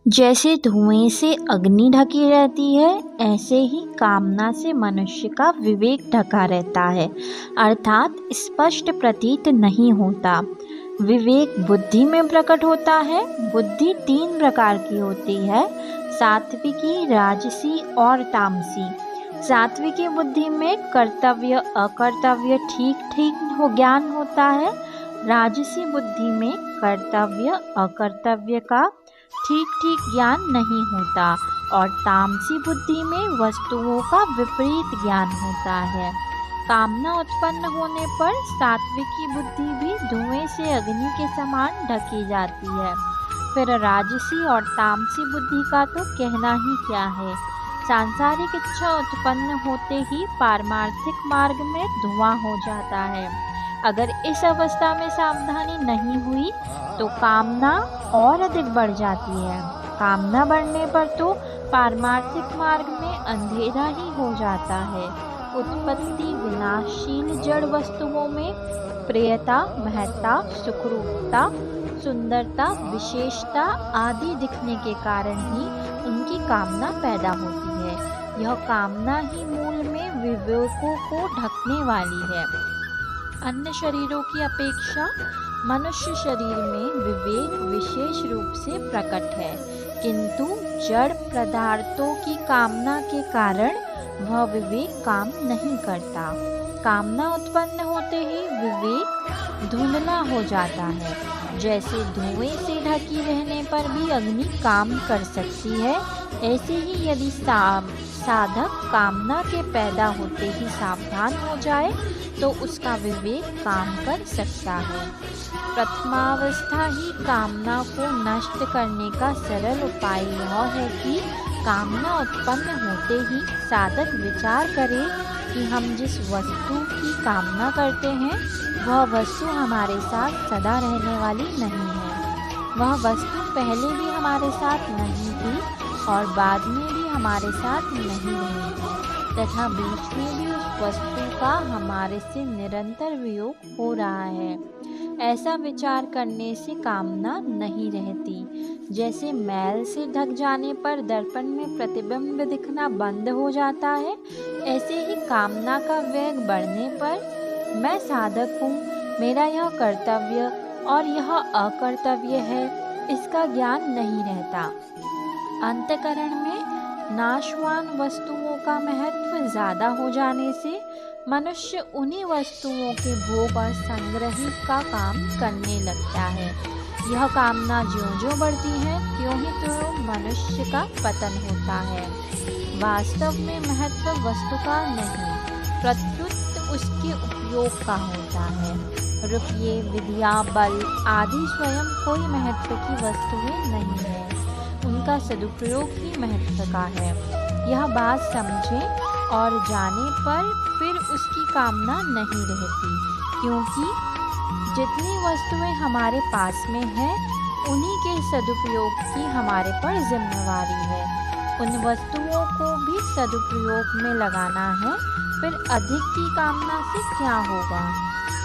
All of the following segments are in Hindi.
जैसे धुएं से अग्नि ढकी रहती है, ऐसे ही कामना से मनुष्य का विवेक ढका रहता है, अर्थात स्पष्ट प्रतीत नहीं होता। विवेक बुद्धि में प्रकट होता है। बुद्धि 3 प्रकार की होती है, सात्विकी, राजसी और तामसी। सात्विकी बुद्धि में कर्तव्य अकर्तव्य ठीक ठीक ज्ञान होता है। राजसी बुद्धि में कर्तव्य अकर्तव्य का ठीक ठीक ज्ञान नहीं होता और तामसी बुद्धि में वस्तुओं का विपरीत ज्ञान होता है। कामना उत्पन्न होने पर सात्विकी बुद्धि भी धुएं से अग्नि के समान ढकी जाती है। फिर राजसी और तामसी बुद्धि का तो कहना ही क्या है। सांसारिक इच्छा उत्पन्न होते ही पारमार्थिक मार्ग में धुआं हो जाता है। अगर इस अवस्था में सावधानी नहीं हुई तो कामना और अधिक बढ़ जाती है। कामना बढ़ने पर तो पारमार्थिक मार्ग में अंधेरा ही हो जाता है। उत्पत्ति विनाशशील जड़ वस्तुओं में प्रियता, महत्ता, सुखरूपता, सुंदरता, विशेषता आदि दिखने के कारण ही उनकी कामना पैदा होती है। यह कामना ही मूल में विवेकों को ढकने वाली है। अन्य शरीरों की अपेक्षा मनुष्य शरीर में विवेक विशेष रूप से प्रकट है, किंतु जड़ पदार्थों की कामना के कारण वह विवेक काम नहीं करता। कामना उत्पन्न होते ही विवेक धुंधला हो जाता है। जैसे धुएं से ढकी रहने पर भी अग्नि काम कर सकती है, ऐसे ही यदि साधक कामना के पैदा होते ही सावधान हो जाए तो उसका विवेक काम कर सकता है। प्रथमावस्था ही कामना को नष्ट करने का सरल उपाय यह है कि कामना उत्पन्न होते ही साधक विचार करे कि हम जिस वस्तु की कामना करते हैं वह वस्तु हमारे साथ सदा रहने वाली नहीं है। वह वस्तु पहले भी हमारे साथ नहीं थी और बाद में भी हमारे साथ नहीं रहेगी तथा बीच में भी उस वस्तु का हमारे से निरंतर वियोग हो रहा है। ऐसा विचार करने से कामना नहीं रहती। जैसे मैल से ढक जाने पर दर्पण में प्रतिबिंब दिखना बंद हो जाता है, ऐसे ही कामना का वेग बढ़ने पर मैं साधक हूँ, मेरा यह कर्तव्य और यह अकर्तव्य है, इसका ज्ञान नहीं रहता। अंतःकरण में नाशवान वस्तुओं का महत्व ज़्यादा हो जाने से मनुष्य उन्हीं वस्तुओं के भोग और संग्रह का काम करने लगता है। यह कामना ज्यों-ज्यों बढ़ती है त्यों ही त्यों मनुष्य का पतन होता है। वास्तव में महत्व वस्तु का नहीं, प्रत्युत उसके उपयोग का होता है। रुपये, विद्या, बल आदि स्वयं कोई महत्व की वस्तुएं नहीं है, उनका सदुपयोग ही महत्व का है। यह बात समझें और जाने पर फिर उसकी कामना नहीं रहती, क्योंकि जितनी वस्तुएं हमारे पास में हैं उन्हीं के सदुपयोग की हमारे पर जिम्मेवारी है। उन वस्तुओं को भी सदुपयोग में लगाना है, फिर अधिक की कामना से क्या होगा।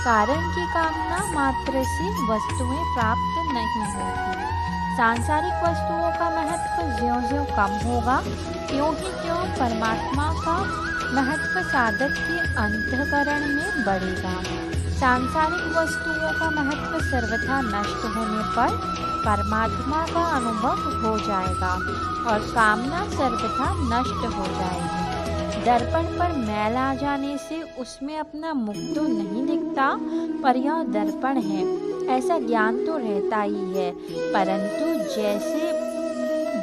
कारण की कामना मात्र से वस्तुएं प्राप्त नहीं होती। सांसारिक वस्तुओं का महत्व ज्यों-ज्यों कम होगा त्यों ही त्यों परमात्मा का महत्व साधक के अंतःकरण में बढ़ेगा। सांसारिक वस्तुओं का महत्व सर्वथा नष्ट होने पर परमात्मा का अनुभव हो जाएगा और कामना सर्वथा नष्ट हो जाएगी। दर्पण पर मैल आ जाने से उसमें अपना मुख तो नहीं दिखता, पर यह दर्पण है ऐसा ज्ञान तो रहता ही है, परंतु जैसे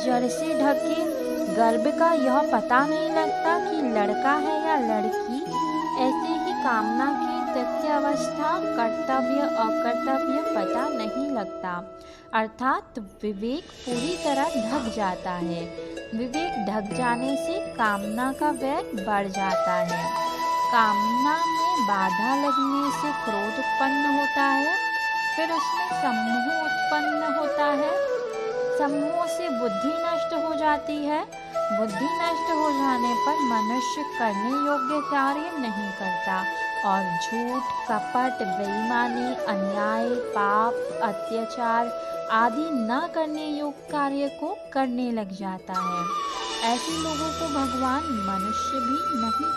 जड़ से ढके गर्भ का यह पता नहीं लगता कि लड़का है या लड़की, ऐसे ही कामना की तृतीयावस्था कर्तव्य अकर्तव्य पता नहीं लगता, अर्थात विवेक पूरी तरह ढक जाता है। विवेक ढक जाने से कामना का वेग बढ़ जाता है। कामना में बाधा लगने से क्रोध उत्पन्न होता है, फिर उसमें सम्मोह उत्पन्न होता है। सम्मोह से बुद्धि नष्ट हो जाती है। बुद्धि नष्ट हो जाने पर मनुष्य करने योग्य कार्य नहीं करता और झूठ, कपट, बेईमानी, अन्याय, पाप, अत्याचार, आदि न करने योग्य कार्य को करने लग जाता है। ऐसे लोगों को भगवान मनुष्य भी नहीं